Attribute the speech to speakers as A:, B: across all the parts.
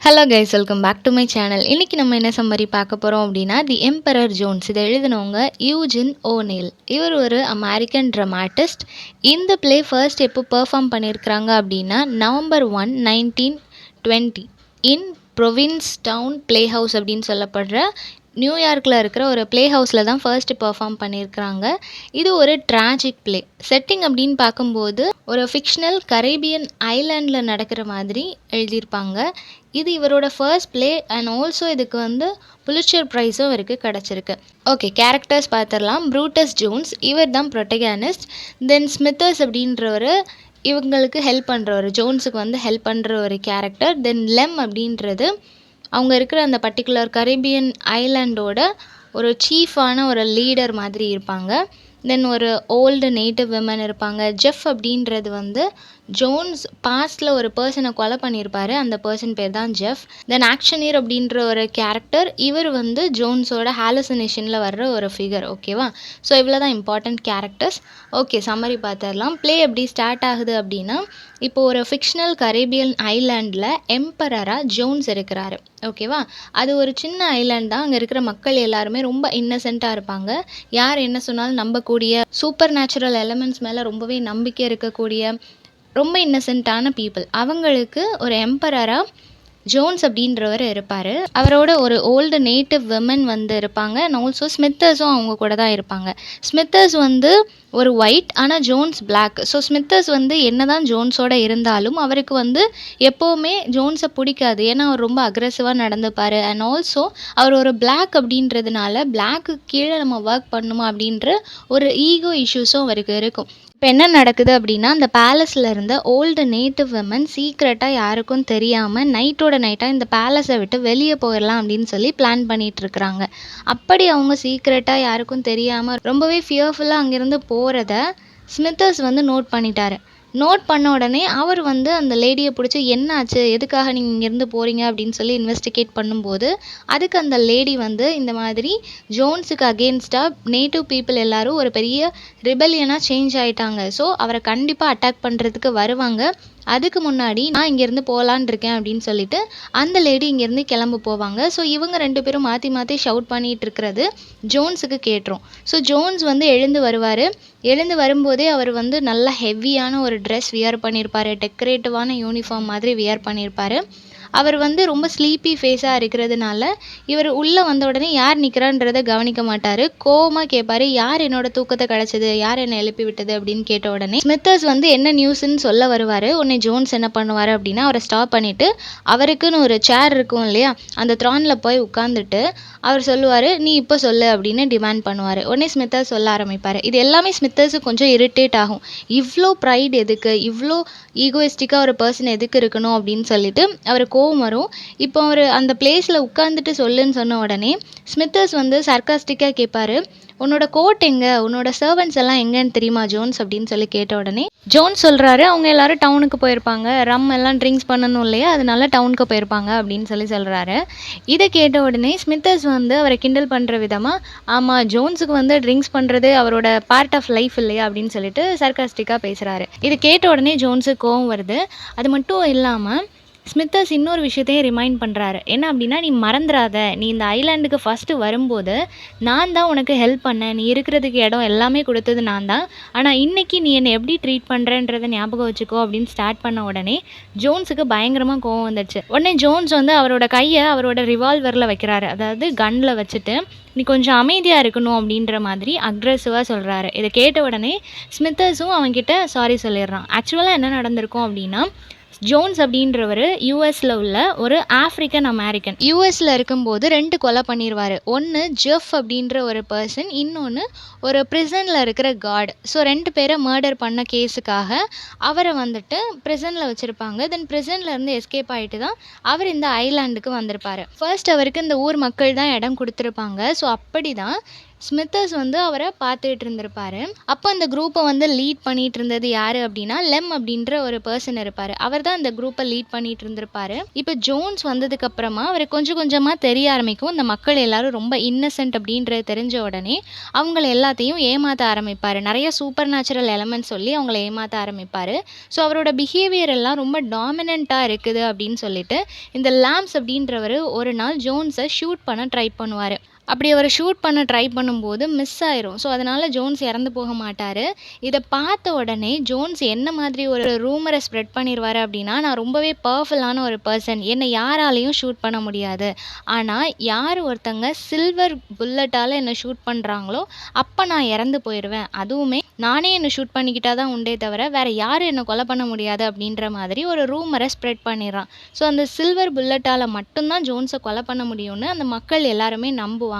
A: Hello guys, welcome back to my channel. இன்றைக்கி நம்ம என்ன சம்மரி பார்க்க போகிறோம் அப்படின்னா, தி எம்பரர் ஜோன்ஸ். இதை எழுதினவங்க யூஜின் ஓநீல். இவர் ஒரு அமெரிக்கன் ட்ராமாட்டிஸ்ட். இந்த ப்ளே ஃபர்ஸ்ட் எப்போ பெர்ஃபார்ம் பண்ணியிருக்கிறாங்க அப்படின்னா November 1, 1920 இன் ப்ரொவின்ஸ் டவுன் ப்ளே ஹவுஸ் அப்படின்னு சொல்லப்படுற நியூயார்க்கில் இருக்கிற ஒரு ப்ளே ஹவுஸில் தான் ஃபர்ஸ்ட் பெர்ஃபார்ம் பண்ணியிருக்கிறாங்க. இது ஒரு ட்ராஜிக் ப்ளே. செட்டிங் அப்படின்னு பார்க்கும்போது ஒரு ஃபிக்ஷனல் கரேபியன் ஐலாண்டில் நடக்கிற மாதிரி எழுதியிருப்பாங்க. இது இவரோட ஃபர்ஸ்ட் ப்ளே அண்ட் ஆல்சோ இதுக்கு புலிட்சர் ப்ரைஸும் இவருக்கு கிடச்சிருக்கு. ஓகே, கேரக்டர்ஸ் பார்த்துடலாம். ப்ரூட்டஸ் ஜோன்ஸ், இவர் தான் ப்ரொட்டகானிஸ்ட். தென் ஸ்மித்தர்ஸ் அப்படின்றவர் இவங்களுக்கு ஹெல்ப் பண்ணுறவர், ஜோன்ஸுக்கு ஹெல்ப் பண்ணுற ஒரு கேரக்டர். தென் லெம் அப்படின்றது அவங்க இருக்கிற அந்த பர்டிகுலர் கரேபியன் ஐலாண்டோட ஒரு சீஃபான ஒரு லீடர் மாதிரி இருப்பாங்க. தென் ஒரு ஓல்டு நேட்டிவ் விமன் இருப்பாங்க. ஜெஃப் அப்படின்றது ஜோன்ஸ் பாஸ்டில் ஒரு பர்சனை கொலை பண்ணியிருப்பார். அந்த பர்சன் பேர் தான் ஜெஃப். தென் ஆக்ஷனியர் அப்படின்ற ஒரு கேரக்டர், இவர் ஜோன்ஸோட ஹாலுசினேஷனில் வர்ற ஒரு ஃபிகர். ஓகேவா? ஸோ இவ்வளோ தான் இம்பார்ட்டண்ட் கேரக்டர்ஸ். ஓகே, சம்மரி பார்த்துடலாம். ப்ளே எப்படி ஸ்டார்ட் ஆகுது அப்படின்னா, இப்போ ஒரு ஃபிக்ஷனல் கரேபியன் ஐலாண்டில் எம்பரராக ஜோன்ஸ் இருக்கிறாரு. ஓகேவா? அது ஒரு சின்ன ஐலாண்ட் தான். அங்கே இருக்கிற மக்கள் எல்லாருமே ரொம்ப இன்னசென்ட்டாக இருப்பாங்க. யார் என்ன சொன்னாலும் நம்பக்கூடிய, சூப்பர் நேச்சுரல் எலமெண்ட்ஸ் மேலே ரொம்பவே நம்பிக்கை இருக்கக்கூடிய ரொம்ப இன்னசென்ட்டான பீப்புள். அவங்களுக்கு ஒரு எம்பரராக ஜோன்ஸ் அப்படின்றவர் இருப்பார். அவரோட ஒரு ஓல்டு நேட்டிவ் விமன் இருப்பாங்க. அண்ட் ஆல்சோ ஸ்மித்தர்ஸும் அவங்க கூட தான் இருப்பாங்க. ஸ்மித்தர்ஸ் ஒரு ஒயிட், ஆனால் ஜோன்ஸ் பிளாக். ஸோ ஸ்மித்தர்ஸ் என்ன தான் ஜோன்ஸோட இருந்தாலும் அவருக்கு எப்போவுமே ஜோன்ஸை பிடிக்காது. ஏன்னா அவர் ரொம்ப அக்ரெசிவாக நடந்துப்பார். அண்ட் ஆல்சோ அவர் ஒரு பிளாக் அப்படின்றதுனால பிளாக்கு கீழே நம்ம ஒர்க் பண்ணணுமா அப்படின்ற ஒரு ஈகோ இஷ்யூஸும் அவருக்கு இருக்கும். இப்போ என்ன நடக்குது அப்படின்னா, அந்த பேலஸில் இருந்த ஓல்டு நேட்டிவ் விமன் சீக்ரெட்டாக யாருக்கும் தெரியாமல் நைட்டாக இந்த பேலஸை விட்டு வெளியே போயிடலாம் அப்படின்னு சொல்லி பிளான் பண்ணிகிட்ருக்குறாங்க. அப்படி அவங்க சீக்ரெட்டாக யாருக்கும் தெரியாமல் ரொம்பவே ஃபியர்ஃபுல்லாக அங்கேருந்து போகிறத ஸ்மித்தர்ஸ் நோட் பண்ணிட்டாரு. நோட் பண்ண உடனே அவர் அந்த லேடியை பிடிச்சி என்னாச்சு, எதுக்காக நீங்கள் இங்கேருந்து போகிறீங்க அப்படின்னு சொல்லி இன்வெஸ்டிகேட் பண்ணும்போது அதுக்கு அந்த லேடி இந்த மாதிரி ஜோன்ஸுக்கு அகெயின்ஸ்டாக நேட்டிவ் பீப்புள் எல்லாரும் ஒரு பெரிய ரிபெலியனாக சேஞ்ச் ஆகிட்டாங்க. ஸோ அவரை கண்டிப்பாக அட்டாக் பண்ணுறதுக்கு வருவாங்க. அதுக்கு முன்னாடி நான் இங்கேருந்து போகலான் இருக்கேன் அப்படின்னு சொல்லிட்டு அந்த லேடி இங்கேருந்து கிளம்ப போவாங்க. ஸோ இவங்க ரெண்டு பேரும் மாற்றி மாற்றி ஷவுட் பண்ணிகிட்டு இருக்கிறது ஜோன்ஸுக்கு கேட்டுரும். ஸோ ஜோன்ஸ் எழுந்து வருவார். எழுந்து வரும்போதே அவர் நல்ல ஹெவியான ஒரு ட்ரெஸ் வியர் பண்ணியிருப்பார். டெக்கரேட்டிவான யூனிஃபார்ம் மாதிரி வியர் பண்ணியிருப்பார். அவர் ரொம்ப ஸ்லீப்பி ஃபேஸாக இருக்கிறதுனால இவர் உள்ளே வந்த உடனே யார் நிற்கிறான்றதை கவனிக்க மாட்டார். கோவமாக கேட்பார், யார் என்னோட தூக்கத்தை கலைச்சது, யார் என்னை எழுப்பி விட்டது அப்படின்னு கேட்ட உடனே ஸ்மித்தர்ஸ் என்ன நியூஸ்ன்னு சொல்ல வருவார். உடனே ஜோன்ஸ் என்ன பண்ணுவார் அப்படின்னா, அவரை ஸ்டாப் பண்ணிவிட்டு அவருக்குன்னு ஒரு சேர் இருக்கும் இல்லையா, அந்த த்ரானில் போய் உட்காந்துட்டு அவர் சொல்லுவார், நீ இப்போ சொல்லு அப்படின்னு டிமாண்ட் பண்ணுவார். உடனே ஸ்மித்தர்ஸ் சொல்ல ஆரம்பிப்பார். இது எல்லாமே ஸ்மித்தர்ஸுக்கு கொஞ்சம் இரிட்டேட் ஆகும். இவ்வளோ ப்ரைட் எதுக்கு, இவ்வளோ ஈகோயிஸ்டிக்காக ஒரு பர்சன் எதுக்கு இருக்கணும் அப்படின்னு சொல்லிட்டு அவர் கோவம் வரும். இப்போ அவர் அந்த பிளேஸில் உட்காந்துட்டு சொல்லுன்னு சொன்ன உடனே ஸ்மித்தர்ஸ் சர்க்காஸ்டிக்காக கேட்பார், உன்னோட கோட் எங்கே, உன்னோட சர்வன்ட்ஸ் எல்லாம் எங்கேன்னு தெரியுமா ஜோன்ஸ் அப்படின்னு சொல்லி கேட்ட உடனே ஜோன்ஸ் சொல்கிறாரு, அவங்க எல்லாரும் டவுனுக்கு போயிருப்பாங்க, ரம் எல்லாம் ட்ரிங்க்ஸ் பண்ணணும் இல்லையா, அதனால டவுனுக்கு போயிருப்பாங்க அப்படின்னு சொல்கிறாரு. இதை கேட்ட உடனே ஸ்மித்தர்ஸ் அவரை கிண்டல் பண்ணுற விதமாக, ஆமாம் ஜோன்ஸுக்கு ட்ரிங்க்ஸ் பண்ணுறது அவரோட பார்ட் ஆஃப் லைஃப் இல்லையா அப்படின்னு சொல்லிட்டு சர்க்காஸ்டிக்காக பேசுகிறாரு. இது கேட்ட உடனே ஜோன்ஸுக்கு கோவம் வருது. அது மட்டும் இல்லாமல் ஸ்மித்தர்ஸ் இன்னொரு விஷயத்தையும் ரிமைண்ட் பண்ணுறாரு. என்ன அப்படின்னா, நீ மறந்துடாத, நீ இந்த ஐலாண்டுக்கு ஃபஸ்ட்டு வரும்போது நான் தான் உனக்கு ஹெல்ப் பண்ணேன், நீ இருக்கிறதுக்கு இடம் எல்லாமே கொடுத்தது நான் தான், ஆனால் இன்றைக்கி நீ என்னை எப்படி ட்ரீட் பண்ணுறன்றதை ஞாபகம் வச்சுக்கோ அப்படின்னு ஸ்டார்ட் பண்ண உடனே ஜோன்ஸுக்கு பயங்கரமாக கோவம் வந்துடுச்சு. உடனே ஜோன்ஸ் அவரோட கையை அவரோட ரிவால்வரில் வைக்கிறாரு, அதாவது கன்னில் வச்சுட்டு நீ கொஞ்சம் அமைதியாக இருக்கணும் அப்படின்ற மாதிரி அக்ரெசிவாக சொல்கிறாரு. இதை கேட்ட உடனே ஸ்மித்தர்ஸும் அவன்கிட்ட சாரி சொல்லிடுறான். ஆக்சுவலாக என்ன நடந்திருக்கும் அப்படின்னா, ஜோன்ஸ் அப்படின்றவர் யூஎஸில் உள்ள ஒரு ஆஃப்ரிக்கன் அமெரிக்கன். யூஎஸில் இருக்கும்போது 2 கொலை பண்ணிடுவார். ஒன்று ஜெஃப் அப்படின்ற ஒரு பர்சன், இன்னொன்று ஒரு ப்ரிசனில் இருக்கிற கார்டு. ஸோ 2 பேரை மர்டர் பண்ண கேஸுக்காக அவரை ப்ரிசனில் வச்சுருப்பாங்க. தென் ப்ரிசன்லேருந்து எஸ்கேப் ஆகிட்டு தான் அவர் இந்த ஐலாண்டுக்கு வந்திருப்பார். ஃபர்ஸ்ட் அவருக்கு இந்த ஊர் மக்கள் தான் இடம் கொடுத்துருப்பாங்க. ஸோ அப்படி தான் ஸ்மித்தர்ஸ் வந்து அவரை பார்த்துட்டு இருந்திருப்பாரு. அப்போ அந்த குரூப்பை வந்து லீட் பண்ணிட்டு இருந்தது யாரு அப்படின்னா லெம் அப்படின்ற ஒரு பர்சன் இருப்பாரு. அவர் தான் இந்த குரூப்பை லீட் பண்ணிட்டு இருந்திருப்பாரு. இப்போ ஜோன்ஸ் வந்ததுக்கு அப்புறமா அவருக்கு கொஞ்சம் கொஞ்சமா தெரிய ஆரம்பிக்கும். இந்த மக்கள் எல்லாரும் ரொம்ப இன்னசென்ட் அப்படின்றது தெரிஞ்ச உடனே அவங்கள எல்லாத்தையும் ஏமாத்த ஆரம்பிப்பாரு. நிறைய சூப்பர் நேச்சுரல் எலமெண்ட் சொல்லி அவங்கள ஏமாத்த ஆரம்பிப்பாரு. ஸோ அவரோட பிஹேவியர் எல்லாம் ரொம்ப டாமினண்ட்டாக இருக்குது அப்படின்னு சொல்லிட்டு இந்த லாம்ஸ் அப்படின்றவர் ஒரு நாள் ஜோன்ஸை ஷூட் பண்ண ட்ரை பண்ணுவார். அப்படி அவர் ஷூட் பண்ண ட்ரை பண்ணும்போது மிஸ் ஆயிரும். ஸோ அதனால் ஜோன்ஸ் இறந்து போக மாட்டார். இதை பார்த்த உடனே ஜோன்ஸ் என்ன மாதிரி ஒரு ரூமரை ஸ்ப்ரெட் பண்ணிடுவார் அப்படின்னா, நான் ரொம்பவே பவர்ஃபுல்லான ஒரு பர்சன், என்னை யாராலையும் ஷூட் பண்ண முடியாது. ஆனால் யார் ஒருத்தங்க சில்வர் புல்லட்டால் என்னை ஷூட் பண்ணுறாங்களோ அப்போ நான் இறந்து போயிடுவேன். அதுவுமே நானே என்னை ஷூட் பண்ணிக்கிட்டா தான் உண்டே தவிர வேறு யாரும் என்னை கொலை பண்ண முடியாது அப்படின்ற மாதிரி ஒரு ரூமரை ஸ்ப்ரெட் பண்ணிடுறான். ஸோ அந்த சில்வர் புல்லட்டால் மட்டும்தான் ஜோன்ஸை கொலை பண்ண முடியும்னு அந்த மக்கள் எல்லாருமே நம்புவாங்க.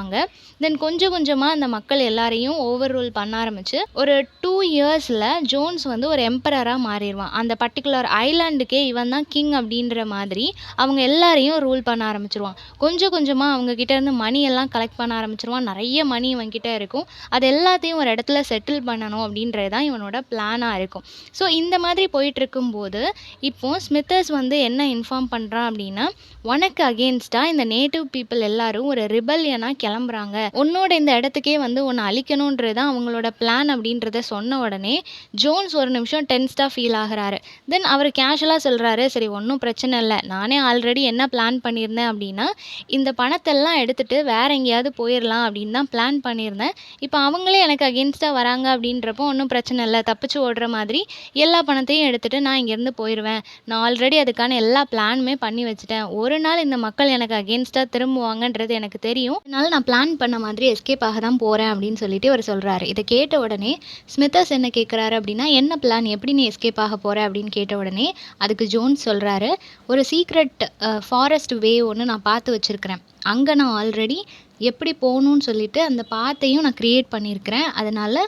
A: தென் கொஞ்சம் கொஞ்சமாக அந்த மக்கள் எல்லாரையும் ஓவர் ரூல் பண்ண ஆரம்பிச்சு ஒரு 2 இயர்ஸில் ஜோன்ஸ் வந்து ஒரு எம்பரராக மாறிடுவான். அந்த பர்டிகுலர் ஐலாண்டுக்கே இவன் தான் கிங் அப்படின்ற மாதிரி அவங்க எல்லாரையும் ரூல் பண்ண ஆரம்பிச்சிருவான். கொஞ்சம் கொஞ்சமாக அவங்க கிட்ட இருந்து மணி எல்லாம் கலெக்ட் பண்ண ஆரம்பிச்சிருவான். நிறைய மணி இவன் கிட்ட இருக்கும். அது எல்லாத்தையும் ஒரு இடத்துல செட்டில் பண்ணணும் அப்படின்றது தான் இவனோட பிளானாக இருக்கும். ஸோ இந்த மாதிரி போயிட்டு இருக்கும்போது இப்போ ஸ்மித்தர்ஸ் வந்து என்ன இன்ஃபார்ம் பண்ணுறான் அப்படின்னா, உனக்கு அகேன்ஸ்டாக இந்த நேட்டிவ் பீப்புள் எல்லாரும் ஒரு ரிபல்லியனாக கிளம்புறாங்க, உன்னோட இந்த இடத்துக்கே வந்து உன்னை அழிக்கணுன்றது தான் அவங்களோட பிளான் அப்படின்றத சொன்ன உடனே ஜோன்ஸ் ஒரு நிமிஷம் டென்ஸ்டாக ஃபீல் ஆகுறாரு. தென் அவர் கேஷுவலாக சொல்கிறாரு, சரி ஒன்றும் பிரச்சனை இல்லை, நானே ஆல்ரெடி என்ன பிளான் பண்ணியிருந்தேன் அப்படின்னா இந்த பணத்தெல்லாம் எடுத்துகிட்டு வேற எங்கேயாவது போயிடலாம் அப்படின்னு தான் பிளான் பண்ணியிருந்தேன். இப்போ அவங்களே எனக்கு அகேன்ஸ்டாக வராங்க அப்படின்றப்போ ஒன்றும் பிரச்சனை இல்லை, தப்பிச்சு ஓடுற மாதிரி எல்லா பணத்தையும் எடுத்துகிட்டு நான் இங்கேருந்து போயிடுவேன். நான் ஆல்ரெடி அதுக்கான எல்லா பிளானுமே பண்ணி வச்சுட்டேன். ஒரு நாள் இந்த மக்கள் எனக்கு அகேன்ஸ்டாக திரும்புவாங்கன்றது எனக்கு தெரியும். அதனால நான் பிளான் பண்ண மாதிரி எஸ்கேப் ஆக தான் போகிறேன் அப்படின்னு சொல்லிட்டு அவர் சொல்கிறாரு. இதை கேட்ட உடனே ஸ்மித்தர்ஸ் என்ன கேட்குறாரு அப்படின்னா, என்ன பிளான், எப்படி நீ எஸ்கேப் ஆக போகிற அப்படின்னு கேட்ட உடனே அதுக்கு ஜோன்ஸ் சொல்கிறாரு, ஒரு சீக்ரெட் ஃபாரஸ்ட் வே ஒன்று நான் பார்த்து வச்சுருக்கிறேன். அங்கே நான் ஆல்ரெடி எப்படி போகணுன்னு சொல்லிட்டு அந்த பாத்தையும் நான் க்ரியேட் பண்ணியிருக்கிறேன். அதனால்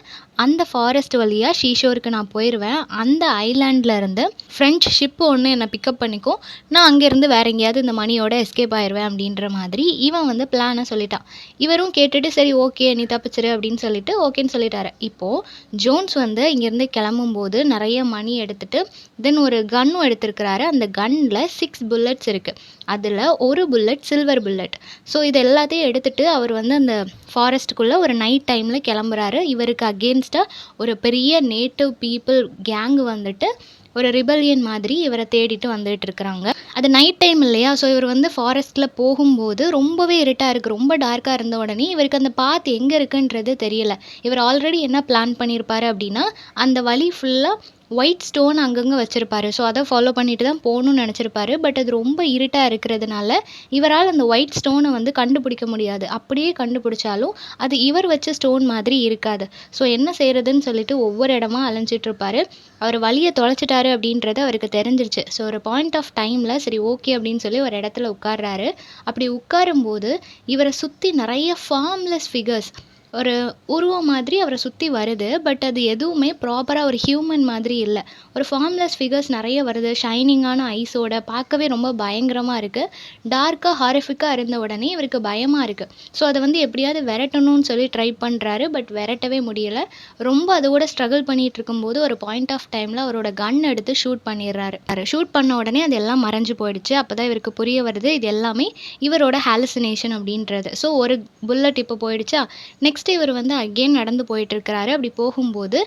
A: அந்த ஃபாரஸ்ட் வழியாக ஷீஷோருக்கு நான் போயிடுவேன். அந்த ஐலாண்டில் இருந்து ஃப்ரெஞ்ச் ஷிப்பு ஒன்று என்னை பிக்கப் பண்ணிக்கும். நான் அங்கேருந்து வேற எங்கேயாவது இந்த மணியோட எஸ்கேப் ஆயிடுவேன் அப்படின்ற மாதிரி இவன் வந்து பிளானை சொல்லிட்டான். இவரும் கேட்டுட்டு சரி ஓகே நீ தப்பிச்சிரு அப்படின்னு சொல்லிட்டு ஓகேன்னு சொல்லிட்டாரு. இப்போது ஜோன்ஸ் வந்து இங்கேருந்து கிளம்பும்போது நிறைய மணி எடுத்துகிட்டு தென் ஒரு கன்னும் எடுத்திருக்கிறாரு. அந்த கன்னில் 6 புல்லட்ஸ் இருக்குது. அதில் ஒரு புல்லட் சில்வர் புல்லட். ஸோ இது எல்லாத்தையும் எடுத்துகிட்டு அவர் வந்து அந்த ஃபாரஸ்ட்டுக்குள்ளே ஒரு நைட் டைமில் கிளம்புறாரு. இவருக்கு அகேன்ஸ்டாக ஒரு பெரிய நேட்டிவ் பீப்புள் கேங்கு வந்துட்டு ஒரு ரிபல்லியன் மாதிரி இவரை தேடிட்டு வந்துட்டு இருக்கிறாங்க. அது நைட் டைம் இல்லையா, ஸோ இவர் வந்து ஃபாரஸ்ட்டில் போகும்போது ரொம்பவே இருட்டாக இருக்குது. ரொம்ப டார்க்காக இருந்த உடனே இவருக்கு அந்த பாத் எங்கே இருக்குன்றது தெரியல. இவர் ஆல்ரெடி என்ன பிளான் பண்ணியிருப்பாரு அப்படின்னா, அந்த வழி ஃபுல்லாக ஒயிட் ஸ்டோன் அங்கங்கே வச்சுருப்பாரு. ஸோ அதை ஃபாலோ பண்ணிட்டு தான் போகணுன்னு நினச்சிருப்பாரு. பட் அது ரொம்ப இருட்டாக இருக்கிறதுனால இவரால் அந்த ஒயிட் ஸ்டோனை வந்து கண்டுபிடிக்க முடியாது. அப்படியே கண்டுபிடிச்சாலும் அது இவர் வச்ச ஸ்டோன் மாதிரி இருக்காது. ஸோ என்ன செய்கிறதுன்னு சொல்லிட்டு ஒவ்வொரு இடமா அலைஞ்சிட்ருப்பாரு. அவர் வழியை தொலைச்சிட்டாரு அப்படின்றது அவருக்கு தெரிஞ்சிருச்சு. ஸோ ஒரு பாயிண்ட் ஆஃப் டைமில் சரி ஓகே அப்படின்னு சொல்லி ஒரு இடத்துல உட்கார்றாரு. அப்படி உட்காரும்போது இவரை சுற்றி நிறைய ஃபார்ம்லெஸ் ஃபிகர்ஸ் ஒரு உருவம் மாதிரி அவரை சுற்றி வருது. பட் அது எதுவுமே ப்ராப்பராக ஒரு ஹியூமன் மாதிரி இல்லை. ஒரு ஃபார்ம்லெஸ் ஃபிகர்ஸ் நிறைய வருது, ஷைனிங்கான ஐஸோட, பார்க்கவே ரொம்ப பயங்கரமாக இருக்குது. டார்க்காக ஹாரிஃபிக்காக இருந்த உடனே இவருக்கு பயமாக இருக்குது. ஸோ அதை வந்து எப்படியாவது விரட்டணும்னு சொல்லி ட்ரை பண்ணுறாரு. பட் விரட்டவே முடியலை. ரொம்ப அதோட ஸ்ட்ரகிள் பண்ணிகிட்டு இருக்கும்போது ஒரு பாயிண்ட் ஆஃப் டைமில் அவரோட கன் எடுத்து ஷூட் பண்ணிடுறாரு. ஷூட் பண்ண உடனே அது எல்லாம் மறைஞ்சு போயிடுச்சு. அப்போ தான் இவருக்கு புரிய வருது இது எல்லாமே இவரோட ஹாலுசினேஷன் அப்படின்றது. ஸோ ஒரு புல்லட் இப்போ போயிடுச்சா. நெக்ஸ்ட் இவர் வந்து அகெயின் நடந்து போயிட்டு இருக்கிறாரு. அப்படி போகும்போது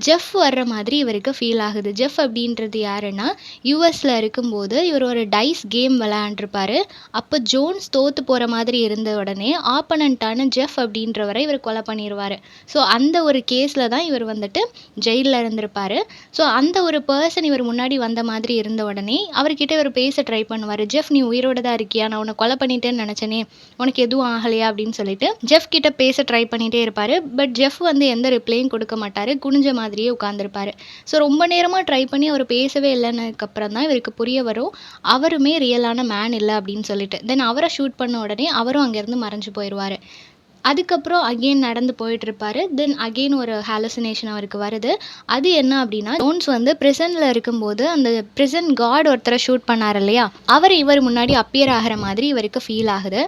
A: ஜெஃப் வர்ற மாதிரி இவருக்கு ஃபீல் ஆகுது. ஜெஃப் அப்படின்றது யாருன்னா, யூஎஸில் இருக்கும்போது இவர் ஒரு டைஸ் கேம் விளையாண்டுருப்பாரு. அப்போ ஜோன்ஸ் தோற்று போகிற மாதிரி இருந்த உடனே ஆப்பனண்ட்டான ஜெஃப் அப்படின்றவரை இவர் கொலை பண்ணிடுவார். ஸோ அந்த ஒரு கேஸில் தான் இவர் வந்துட்டு ஜெயிலில் இருந்திருப்பார். ஸோ அந்த ஒரு பர்சன் இவர் முன்னாடி வந்த மாதிரி இருந்த உடனே அவர்கிட்ட இவர் பேச ட்ரை பண்ணுவார். ஜெஃப் நீ உயிரோட தான் இருக்கியா, நான் உன்னை கொலை பண்ணிட்டேன்னு நினச்சேனே, உனக்கு எதுவும் ஆகலையா அப்படின்னு சொல்லிட்டு ஜெஃப் கிட்ட பேச ட்ரை பண்ணிட்டே இருப்பார். பட் ஜெஃப் வந்து எந்த ரிப்ளையும் கொடுக்க மாட்டார். குனிஞ்ச மாதிரியே உட்காந்துருப்பார். ஸோ ரொம்ப நேரமாக ட்ரை பண்ணி அவர் பேசவே இல்லைன்னதுக்கப்புறம் தான் இவருக்கு புரிய வரும் அவருமே ரியலான மேன் இல்லை அப்படின்னு சொல்லிட்டு. தென் அவரை ஷூட் பண்ண உடனே அவரும் அங்கேருந்து மறைஞ்சு போயிடுவார். அதுக்கப்புறம் அகெயின் நடந்து போயிட்டுருப்பாரு. தென் அகெயின் ஒரு ஹாலுசினேஷன் அவருக்கு வருது. அது என்ன அப்படின்னா, ஜோன்ஸ் வந்து பிரிசன்ல இருக்கும்போது அந்த பிரிசன் கார்ட் ஒருத்தரை ஷூட் பண்ணாரு இல்லையா? இவர் முன்னாடி அப்பியர் ஆகுற மாதிரி இவருக்கு ஃபீல் ஆகுது.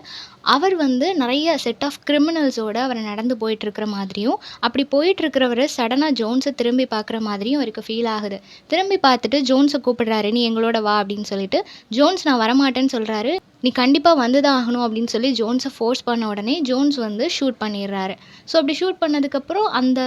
A: அவர் வந்து நெறைய செட் ஆஃப் கிரிமினல்ஸோட அவர் நடந்து போயிட்டுருக்கிற மாதிரியும், அப்படி போயிட்டுருக்கிறவரு சடனா ஜோன்ஸ திரும்பி பார்க்குற மாதிரியும் அவருக்கு ஃபீல் ஆகுது. திரும்பி பார்த்துட்டு ஜோன்ஸ கூப்பிடுறாரு. "நீ எங்களோட வா" அப்படின்னு சொல்லிட்டு. ஜோன்ஸ் "நான் வரமாட்டேன்னு" சொல்றாரு. "நீ கண்டிப்பா வந்து தான் ஆகணும்" அப்படின்னு சொல்லி ஜோன்ஸ ஃபோர்ஸ் பண்ண உடனே ஜோன்ஸ் வந்து ஷூட் பண்ணிடுறாரு. ஸோ அப்படி ஷூட் பண்ணதுக்கப்புறம் அந்த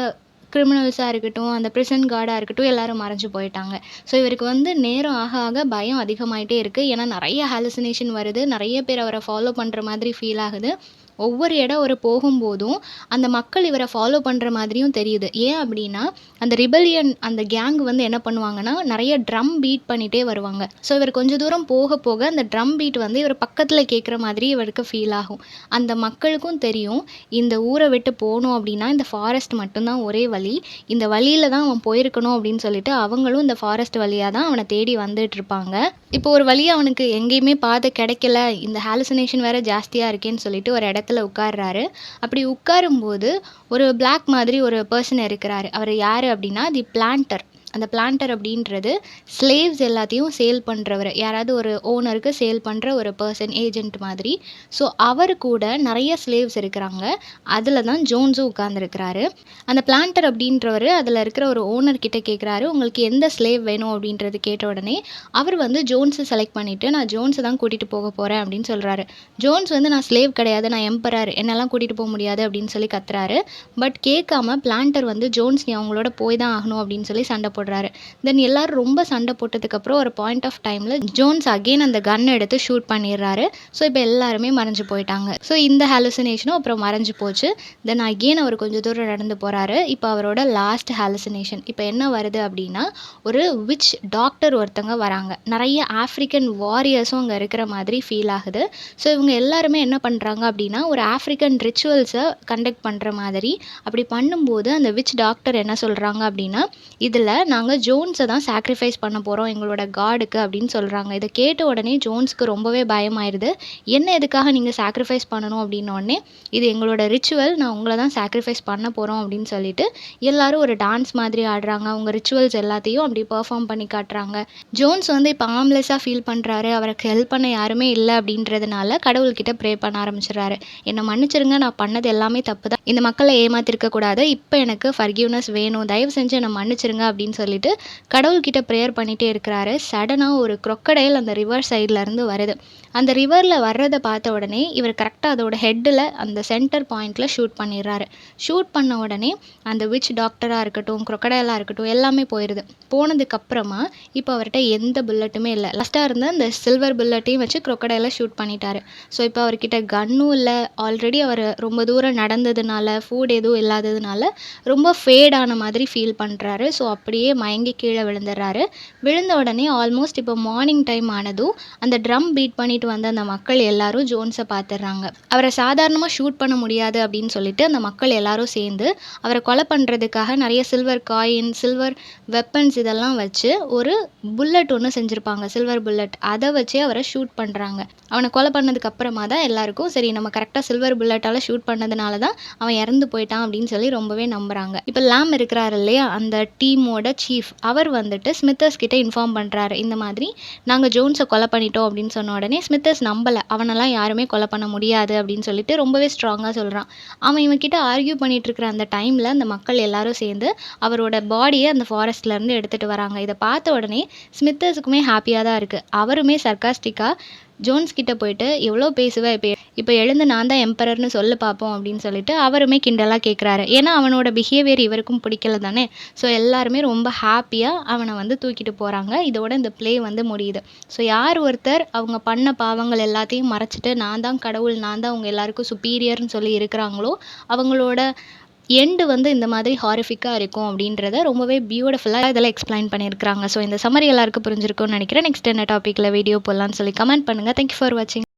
A: கிரிமினல்ஸா இருக்கட்டும், அந்த பிரிசன் கார்டா இருக்கட்டும் எல்லாரும் மறைஞ்சு போயிட்டாங்க. ஸோ இவருக்கு வந்து நேரம் ஆக ஆக பயம் அதிகமாயிட்டே இருக்கு. ஏன்னா நெறைய ஹாலுசினேஷன் வருது. நெறைய பேர் அவர ஃபாலோ பண்ற மாதிரி ஃபீல் ஆகுது. ஒவ்வொரு இடம் அவரு போகும்போதும், அந்த மக்கள் இவர ஃபாலோ பண்ற மாதிரியும் தெரியுது. ஏன் அப்டின்னா, அந்த ரிபெலியன் அந்த கேங் வந்து என்ன பண்ணுவாங்கன்னா, நெறைய ட்ரம் பீட் பண்ணிட்டே வருவாங்க. ஸோ இவர் கொஞ்சம் தூரம் போக போக அந்த ட்ரம் பீட் வந்து இவர் பக்கத்துல கேட்குற மாதிரி இவருக்கு ஃபீல் ஆகும். அந்த மக்களுக்கும் தெரியும், இந்த ஊர விட்டு போணும் அப்டின்னா, இந்த ஃபாரஸ்ட் மட்டும் தான் ஒரே வழி. இந்த வழியில தான் அவன் போயிருக்கணும் அப்டின்னு சொல்லிட்டு, அவங்களும் இந்த ஃபாரஸ்ட் வழியா தான் அவன தேடி வந்துட்டுருப்பாங்க. இப்போ ஒரு வழியா அவனுக்கு எங்கேயுமே பாதை கிடைக்கல. இந்த ஹாலுசினேஷன் வேற ஜாஸ்தியா இருக்கேன்னு சொல்லிட்டு ஒரு இடத்துல உட்கார்றாரு. அப்படி உட்காரும்போது ஒரு பிளாக் மாதிரி ஒரு பெர்சன் இருக்கிறாரு. அவரு யாரு அப்படின்னா, தி பிளான்டர். அந்த பிளான்டர் அப்படின்றது ஸ்லேவ்ஸ் எல்லாத்தையும் சேல் பண்றவரு. யாராவது ஒரு ஓனருக்கு சேல் பண்ற ஒரு பெர்சன், ஏஜென்ட் மாதிரி. ஸோ அவரு கூட நெறைய ஸ்லேவ்ஸ் இருக்கிறாங்க. அதுல தான் ஜோன்ஸும் உட்கார்ந்திருக்கிறாரு. அந்த பிளான்டர் அப்படின்றவரு அதுல இருக்கிற ஒரு ஓனர் கிட்ட கேட்குறாரு, "உங்களுக்கு எந்த ஸ்லேவ் வேணும்?" அப்படின்றது கேட்ட உடனே, அவர் வந்து ஜோன்ஸ செலக்ட் பண்ணிட்டு, "நான் ஜோன்ஸ தான் கூட்டிட்டு போக போறேன்" அப்படின்னு சொல்றாரு. ஜோன்ஸ் வந்து, "நான் ஸ்லேவ் கிடையாது. நான் எம்பரர். என்னலாம் கூட்டிட்டு போ முடியாது" அப்படின்னு சொல்லி கத்துறாரு. பட் கேட்காம பிளான்டர் வந்து, "ஜோன்ஸ் நீ அவங்களோட போய் தான் ஆகணும்" அப்படின்னு சொல்லி சண்டை போடுறாரு. தென் எல்லாரும் ரொம்ப சண்டை போட்டதுக்கப்புறம் ஒரு பாயிண்ட் ஆஃப் டைம்ல ஜோன்ஸ் அகெயின் அந்த கன் எடுத்து ஷூட் பண்ணிடுறாரு. ஸோ இப்போ எல்லாருமே மறைஞ்சு போயிட்டாங்க. ஸோ இந்த ஹாலுசினேஷனும் அப்புறம் மறைஞ்சு போச்சு. தென் அகெயின் அவர் கொஞ்சம் தூரம் நடந்து போறாரு. இப்போ அவரோட லாஸ்ட் ஹாலுசினேஷன். இப்போ என்ன வருது அப்படின்னா, ஒரு விட்ச் டாக்டர் ஒருத்தங்க வராங்க. நெறைய ஆஃப்ரிக்கன் வாரியர்ஸும் அங்க இருக்கிற மாதிரி ஃபீல் ஆகுது. ஸோ இவங்க எல்லாருமே என்ன பண்றாங்க அப்படின்னா, ஒரு ஆஃப்ரிக்கன் ரிச்சுவல்ஸ கண்டக்ட் பண்ற மாதிரி. அப்படி பண்ணும்போது அந்த விட்ச் டாக்டர் என்ன சொல்றாங்க அப்படின்னா, "இதுல நாங்க ஜோன்ஸ தான் சாக்ரிஃபைஸ் பண்ண போறோம் எங்களோட காடுக்கு" அப்படின்னு சொல்றாங்க. இத கேட்ட உடனே ஜோன்ஸ்க்கு ரொம்பவே பயமாயிருது. "என்ன எதுக்காக நீங்க சாக்ரிஃபைஸ் பண்ணணும்?" அப்படின்னோடனே, "இது எங்களோட ரிச்சுவல். நான் உங்கள தான் சாக்ரிஃபைஸ் பண்ண போறோம்" அப்படின்னு சொல்லிட்டு எல்லாரும் ஒரு டான்ஸ் மாதிரி ஆடுறாங்க. அவங்க ரிச்சுவல்ஸ் எல்லாத்தையும் அப்படி பெர்ஃபார்ம் பண்ணி காட்டுறாங்க. ஜோன்ஸ் வந்து இப்போ ஆர்ம்லெஸ்ஸா ஃபீல் பண்றாரு. அவருக்கு ஹெல்ப் பண்ண யாருமே இல்ல அப்படின்றதுனால கடவுள்கிட்ட ப்ரே பண்ண ஆரம்பிச்சுடுறாரு. "என்ன மன்னிச்சிருங்க. நான் பண்ணது எல்லாமே தப்பு தான். இந்த மக்கள ஏமாத்திருக்க கூடாது. இப்ப எனக்கு ஃபர்கிவ்னஸ் வேணும். தயவு செஞ்சு என்ன மன்னிச்சிருங்க" அப்படின்னு சொல்லிட்டு கடவுள்கிட்ட ப்ரேயர் பண்ணிட்டே இருக்கிறாரு. சடனா ஒரு crocodile அந்த ரிவர் சைட்ல இருந்து வருது. அந்த ரிவர்ல வர்றத பார்த்த உடனே இவர் கரெக்ட்டா அதோட ஹெட்ல அந்த சென்டர் பாயிண்ட்ல ஷூட் பண்ணிடுறாரு. ஷூட் பண்ண உடனே அந்த விட்ச் டாக்டரா இருக்கட்டும், crocodileஆ இருக்கட்டும் எல்லாமே போயிருது. போனதுக்கு அப்புறமா இப்போ அவர்ட்ட எந்த புல்லட்டுமே இல்ல. லாஸ்ட்டா இருந்த அந்த சில்வர் புல்லட்டையும் வச்சு crocodileஅ ஷூட் பண்ணிட்டாரு. ஸோ இப்போ அவர்கிட்ட கன்னும் இல்ல. ஆல்ரெடி அவரு ரொம்ப தூரம் நடந்ததுனால, ஃபுட் எதுவும் இல்லாததுனால ரொம்ப ஃபேட் ஆன மாதிரி ஃபீல் பண்றாரு. ஸோ அப்படியே மயங்கி கீழ விழுந்துடுறாரு. விழுந்த உடனே ஆல்மோஸ்ட் இப்போ மார்னிங் டைம் ஆனதும் அந்த ட்ரம் பீட் பண்ணிட்டு வந்த அந்த மக்கள் எல்லாரும் ஜோன்ஸ பார்த்துடுறாங்க. அவர சாதாரணமா ஷூட் பண்ண முடியாது அப்படின்னு சொல்லிட்டு அந்த மக்கள் எல்லாரும் சேர்ந்து அவர கொலை பண்றதுக்காக நெறைய சில்வர் காயின், சில்வர் வெப்பன்ஸ் இதெல்லாம் வச்சு ஒரு புல்லட் ஒண்ணு செஞ்சிருப்பாங்க. Silver bullet. அத வச்சே அவர ஷூட் பண்றாங்க. அவன கொலை பண்ணதுக்கு அப்புறமா தான் எல்லாருக்கும், சரி நம்ம கரெக்ட்டா சில்வர் புல்லட்டால ஷூட் பண்ணதுனால தான் அவன் இறந்து போயிட்டான் அப்படின்னு சொல்லி ரொம்பவே நம்புறாங்க. இப்போ லாம் இருக்கிறாரு இல்லையா? அந்த டீமோட சீஃப். அவர் வந்துட்டு ஸ்மித்தர்ஸ் கிட்ட இன்ஃபார்ம் பண்றாரு. இந்த மாதிரி நாங்க ஜோன்ஸ கொலை பண்ணிட்டோம் அப்படின்னு சொன்ன உடனே ஸ்மித்தர்ஸ் நம்பல. அவனெல்லாம் யாருமே கொலை பண்ண முடியாது அப்படின்னு சொல்லிட்டு ரொம்பவே ஸ்ட்ராங்கா சொல்றான். அவன் இவன்கிட்ட ஆர்கியூ பண்ணிட்டு இருக்கிற அந்த டைம்ல அந்த மக்கள் எல்லாரும் சேர்ந்து அவரோட பாடிய அந்த ஃபாரஸ்ட்ல இருந்து எடுத்துட்டு வராங்க. இத பார்த்த உடனே ஸ்மித்தர்ஸுக்குமே ஹாப்பியா தான் இருக்கு. அவருமே சர்காஸ்டிக்கா ஜோன்ஸ் கிட்ட போயிட்டு, "எவ்வளோ பேசுவ? இப்ப எழுந்து நான் தான் எம்பரர்ன்னு சொல்லு பார்ப்போம்" அப்படின்னு சொல்லிட்டு அவருமே கிண்டலா கேட்குறாரு. ஏன்னா அவனோட பிஹேவியர் இவருக்கும் பிடிக்கல தானே. ஸோ எல்லாருமே ரொம்ப ஹாப்பியா அவன வந்து தூக்கிட்டு போறாங்க. இதோட இந்த ப்ளே வந்து முடியுது. ஸோ யார் ஒருத்தர் அவங்க பண்ண பாவங்கள் எல்லாத்தையும் மறைச்சிட்டு, "நான் தான் கடவுள், நான் தான் உங்க எல்லாருக்கும் சுப்பீரியர்ன்னு" சொல்லி இருக்கிறாங்களோ, அவங்களோட எண்டு வந்து இந்த மாதிரி ஹாரிஃபிக்கா இருக்கும் அப்படின்றத ரொம்பவே பியூட்டிஃபுல்லா இதெல்லாம் எக்ஸ்பிளைன் பண்ணியிருக்காங்க. ஸோ இந்த சம்மரி எல்லாருக்கும் புரிஞ்சிருக்கும்னு நினைக்கிறேன். நெக்ஸ்ட் என்ன டாபிக்ல வீடியோ போடலாம்னு சொல்லி கமெண்ட் பண்ணுங்க. தேங்க் யூ ஃபார் வாட்சிங்.